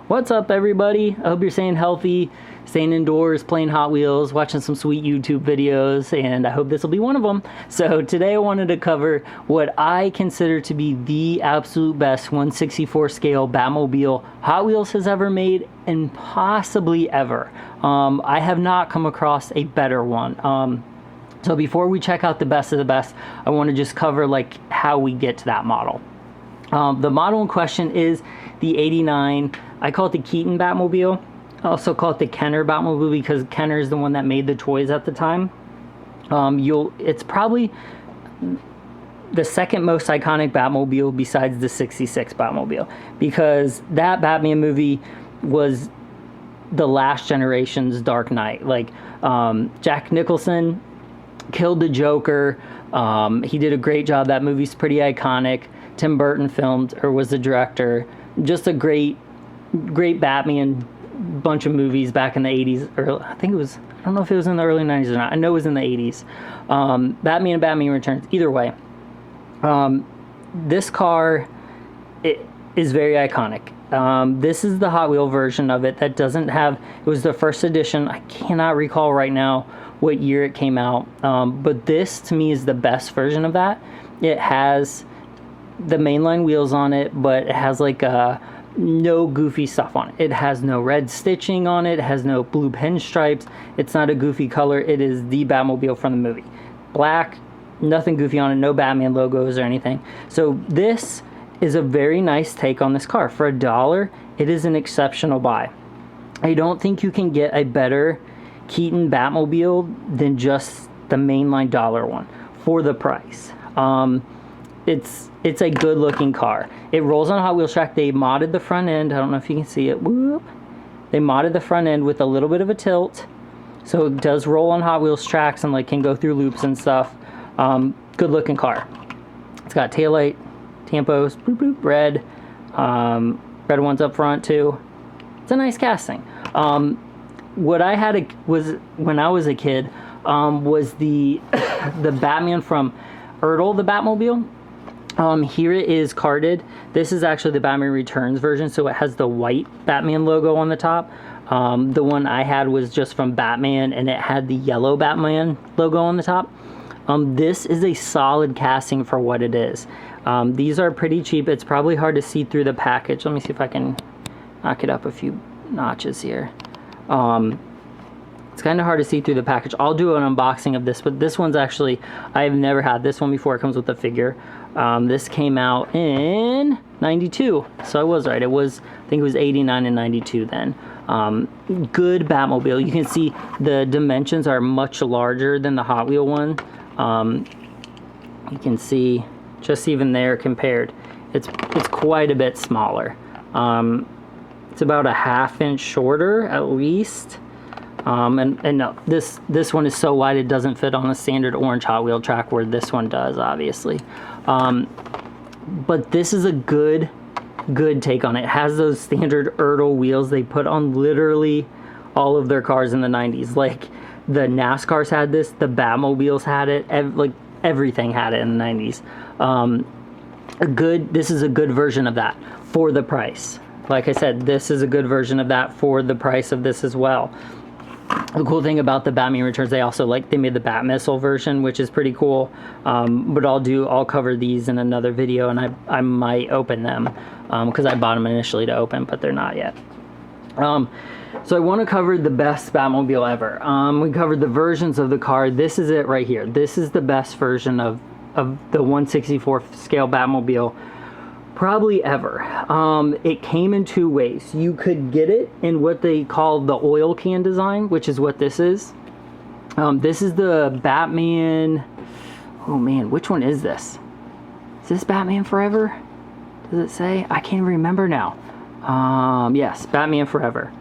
What's up, everybody? I hope you're staying healthy, staying indoors, playing Hot Wheels, watching some sweet YouTube videos, and I hope this will be one of them. So today I wanted to cover what I consider to be the absolute best 1/64 scale Batmobile Hot Wheels has ever made, and possibly ever. I have not come across a better one. So before we check out the best of the best, I want to just cover like how we get to that model. The model in question is the 89, I call it the Keaton Batmobile. I also call it the Kenner Batmobile because Kenner is the one that made the toys at the time. It's probably the second most iconic Batmobile besides the 66 Batmobile, because that Batman movie was the last generation's Dark Knight. Like, Jack Nicholson killed the Joker. He did a great job. That movie's pretty iconic. Tim Burton was the director. Just a great Batman bunch of movies back in the 80s. Or I don't know if it was in the early 90s or not. I know it was in the 80s. Batman and Batman Returns. Either way, this car is very iconic. This is the Hot Wheel version of it that doesn't have, it was the first edition. I cannot recall right now what year it came out. But this to me is the best version of that. It has the mainline wheels on it, but it has like no goofy stuff on it. It has no red stitching on it. It has no blue pinstripes. It's not a goofy color. It is the Batmobile from the movie. Black, nothing goofy on it, no Batman logos or anything. So this is a very nice take on this car. For $1, it is an exceptional buy. I don't think you can get a better Keaton Batmobile than just the mainline dollar one for the price. It's a good looking car. It rolls on Hot Wheels track. They modded the front end. I don't know if you can see it. Whoop. They modded the front end with a little bit of a tilt, so it does roll on Hot Wheels tracks and like can go through loops and stuff. Good looking car. It's got taillight, tampos, bloop bloop, red. Red ones up front too. It's a nice casting. What I had was when I was a kid was the Batman from Ertl, the Batmobile. Here it is carded. This is actually the Batman Returns version, so it has the white Batman logo on the top. The one I had was just from Batman, and it had the yellow Batman logo on the top. This is a solid casting for what it is. These are pretty cheap. It's probably hard to see through the package. Let me see if I can knock it up a few notches here. It's kind of hard to see through the package. I'll do an unboxing of this, but this one's actually, I've never had this one before. It comes with a figure. This came out in 92, so I was right. I think it was 89 and 92 then. Good Batmobile. You can see the dimensions are much larger than the Hot Wheel one. You can see just even there compared, it's quite a bit smaller. It's about a ½ inch shorter at least. And no, this one is so wide it doesn't fit on a standard orange Hot Wheel track, where this one does, obviously. But this is a good take on it. It has those standard Ertl wheels they put on literally all of their cars in the 90s. Like the NASCARs had this, the Batmobiles had it, like everything had it in the 90s. This is a good version of that for the price. Like I said, this is a good version of that for the price of this as well. The cool thing about the Batman Returns, they made the Bat Missile version, which is pretty cool. But I'll cover these in another video, and I might open them because I bought them initially to open, but they're not yet. So I want to cover the best Batmobile ever. We covered the versions of the car. This is it right here. This is the best version of the 1/64 scale Batmobile probably ever. It came in two ways. You could get it in what they call the oil can design, which is what this is. This is the Batman, oh man, which one is this? Is this Batman Forever? Does it say? I can't remember now. Yes, Batman Forever.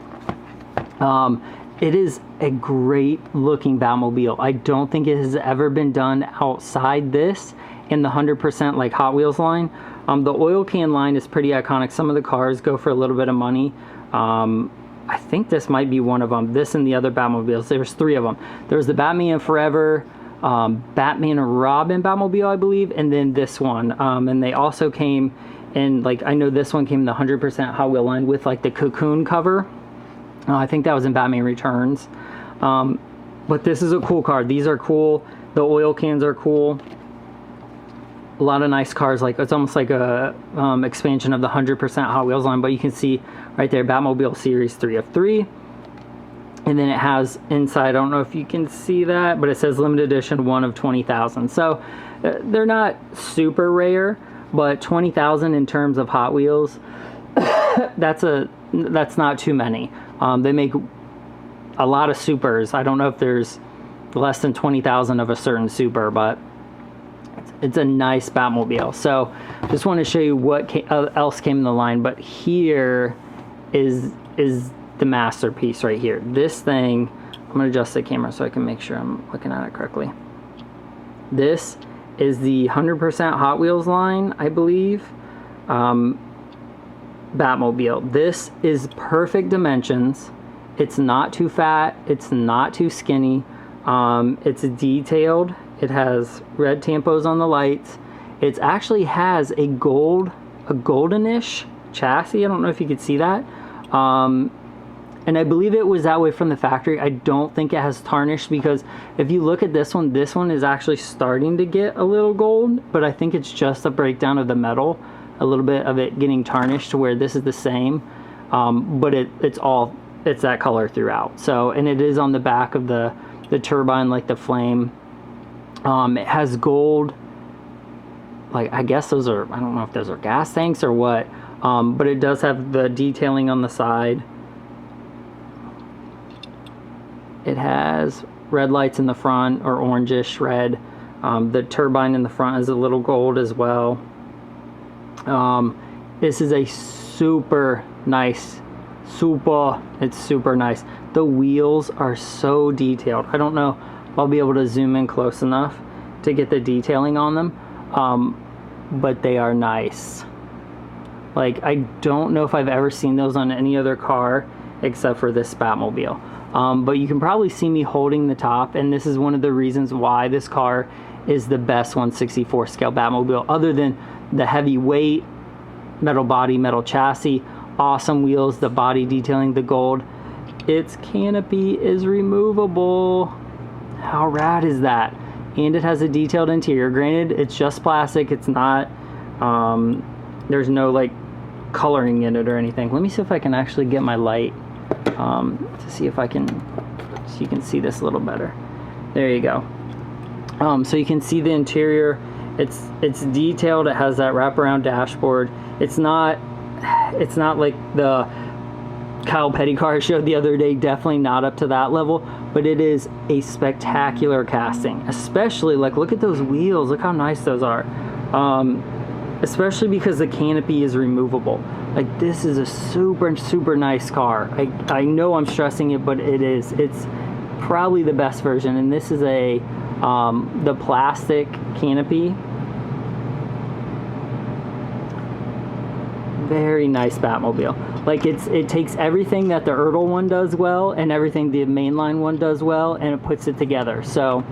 It is a great looking Batmobile. I don't think it has ever been done outside this in the 100% like Hot Wheels line. The oil can line is pretty iconic. Some of the cars go for a little bit of money. I think this might be one of them. This and the other Batmobiles. There's three of them. There's the Batman Forever, Batman and Robin Batmobile, I believe, and then this one. And they also came And like, I know this one came in the 100% Hot Wheel line with like the cocoon cover. I think that was in Batman Returns. But this is a cool car. These are cool. The oil cans are cool. A lot of nice cars. Like, it's almost like a expansion of the 100% Hot Wheels line. But you can see right there, Batmobile Series 3 of 3. And then it has inside, I don't know if you can see that, but it says limited edition 1 of 20,000. So they're not super rare, but 20,000 in terms of Hot Wheels, that's not too many. They make a lot of supers. I don't know if there's less than 20,000 of a certain super, but it's a nice Batmobile. So just want to show you what else came in the line. But here is the masterpiece right here. This thing, I'm going to adjust the camera so I can make sure I'm looking at it correctly. This is the 100% Hot Wheels line, I believe. Batmobile. This is perfect dimensions. It's not too fat. It's not too skinny. It's detailed. It has red tampos on the lights. It actually has a goldenish chassis. I don't know if you could see that. And I believe it was that way from the factory. I don't think it has tarnish, because if you look at this one is actually starting to get a little gold, but I think it's just a breakdown of the metal, a little bit of it getting tarnished to where this is the same. But it's that color throughout. So, and it is on the back of the turbine, like the flame. It has gold, like, I guess those are, I don't know if those are gas tanks or what, but it does have the detailing on the side. It has red lights in the front, or orangish red. The turbine in the front is a little gold as well. This is a super nice, it's super nice. The wheels are so detailed. I don't know if I'll be able to zoom in close enough to get the detailing on them, but they are nice. Like, I don't know if I've ever seen those on any other car except for this Batmobile. But you can probably see me holding the top, and this is one of the reasons why this car is the best 1/64 scale Batmobile, other than the heavy weight, metal body, metal chassis, awesome wheels, the body detailing, the gold. Its canopy is removable. How rad is that? And it has a detailed interior. Granted, it's just plastic. It's not, there's no like coloring in it or anything. Let me see if I can actually get my light to see if I can, so you can see this a little better. There you go. So you can see the interior. It's detailed. It has that wraparound dashboard. It's not like the Kyle Petty car I showed the other day. Definitely not up to that level, but it is a spectacular casting. Especially, like, look at those wheels. Look how nice those are. Especially because the canopy is removable. Like, this is a super nice car. I know I'm stressing it, but it is. It's probably the best version, and this is a the plastic canopy. Very nice Batmobile. Like, it takes everything that the Ertl one does well and everything the mainline one does well, and it puts it together. So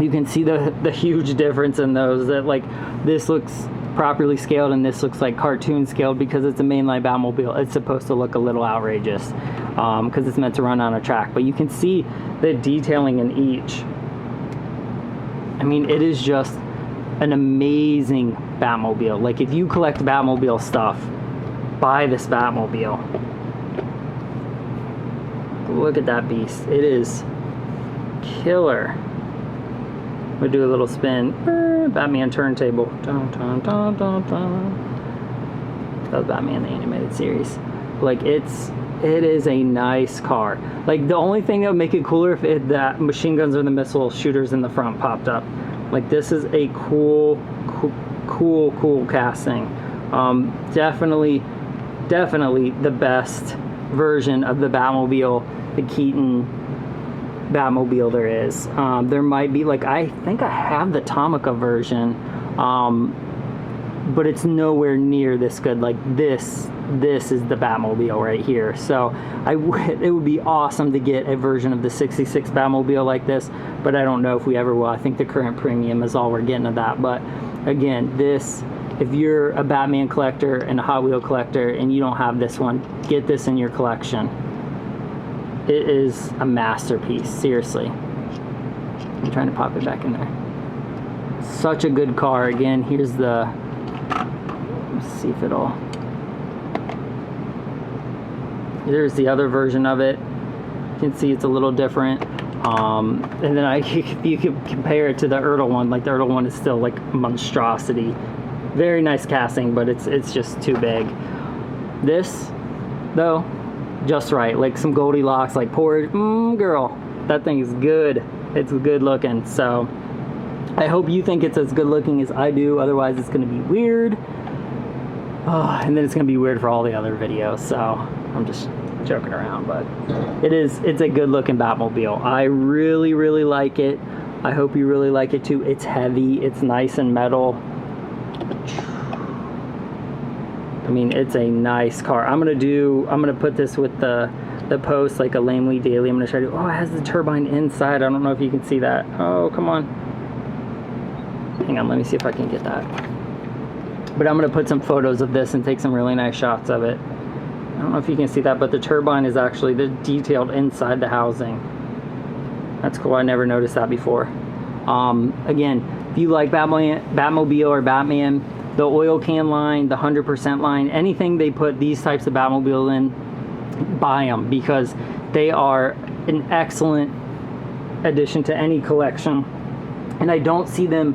you can see the huge difference in those, that like this looks properly scaled and this looks like cartoon scaled, because it's a mainline Batmobile. It's supposed to look a little outrageous because it's meant to run on a track, but you can see the detailing in each. I mean, it is just an amazing Batmobile. Like, if you collect Batmobile stuff, buy this Batmobile. Look at that beast. It is killer. We'll do a little spin. Batman turntable. Dun, dun, dun, dun, dun. That was Batman the Animated Series. Like, it is a nice car. Like, the only thing that would make it cooler if that machine guns or the missile shooters in the front popped up. Like, this is a cool casting. Definitely the best version of the Batmobile, the Keaton Batmobile there is. There might be, like, I think I have the Tomica version, but it's nowhere near this good. Like, this is the Batmobile right here. So it would be awesome to get a version of the 66 Batmobile like this, but I don't know if we ever will. I think the current premium is all we're getting of that. But again, this if you're a Batman collector and a Hot Wheel collector and you don't have this one, get this in your collection. It is a masterpiece, seriously. I'm trying to pop it back in there. Such a good car. Again, here's the, let's see if it'll, there's the other version of it. You can see it's a little different. And then you can compare it to the Ertl one. Like the Ertl one is still like a monstrosity. Very nice casting, but it's just too big. This, though, just right. Like some Goldilocks, like poor girl. That thing is good. It's good looking. So I hope you think it's as good looking as I do. Otherwise, it's going to be weird. Oh, and then it's going to be weird for all the other videos. So I'm just joking around, but it's a good looking Batmobile. I really, really like it. I hope you really like it too. It's heavy. It's nice and metal. I mean, it's a nice car. I'm gonna put this with the post, like a Lamely Daily. I'm gonna try to, oh, it has the turbine inside. I don't know if you can see that. Oh, come on. Hang on, let me see if I can get that. But I'm gonna put some photos of this and take some really nice shots of it. I don't know if you can see that, but the turbine is actually detailed inside the housing. That's cool. I never noticed that before. Again, if you like Batmobile or Batman, the oil can line, the 100% line, anything they put these types of Batmobile in, buy them, because they are an excellent addition to any collection. And I don't see them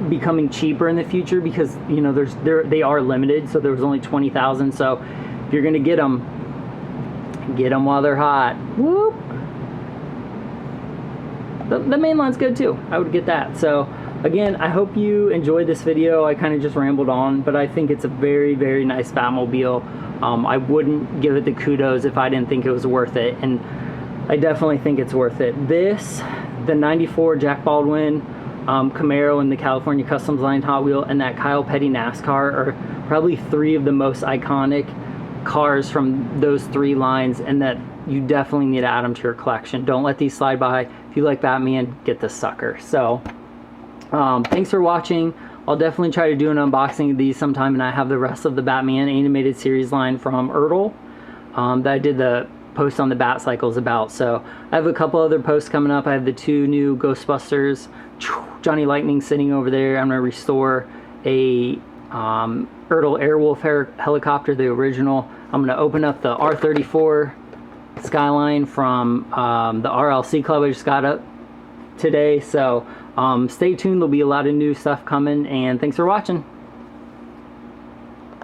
becoming cheaper in the future, because you know they are limited. So there was only 20,000. So if you're gonna get them while they're hot. Whoop. The mainline's good too. I would get that. So again, I hope you enjoyed this video. I kind of just rambled on, but I think it's a very, very nice Batmobile. I wouldn't give it the kudos if I didn't think it was worth it, and I definitely think it's worth it. This, the 94 Jack Baldwin Camaro and the California Customs Line Hot Wheel, and that Kyle Petty NASCAR are probably three of the most iconic cars from those three lines, and that you definitely need to add them to your collection. Don't let these slide by. If you like Batman, get this sucker. So thanks for watching. I'll definitely try to do an unboxing of these sometime, and I have the rest of the Batman animated series line from Ertl that I did the post on the Bat Cycles about. So I have a couple other posts coming up. I have the 2 new Ghostbusters, Johnny Lightning sitting over there. I'm going to restore a Ertl Airwolf helicopter, the original. I'm going to open up the R34 Skyline from the RLC Club I just got up today. So stay tuned. There'll be a lot of new stuff coming, and thanks for watching.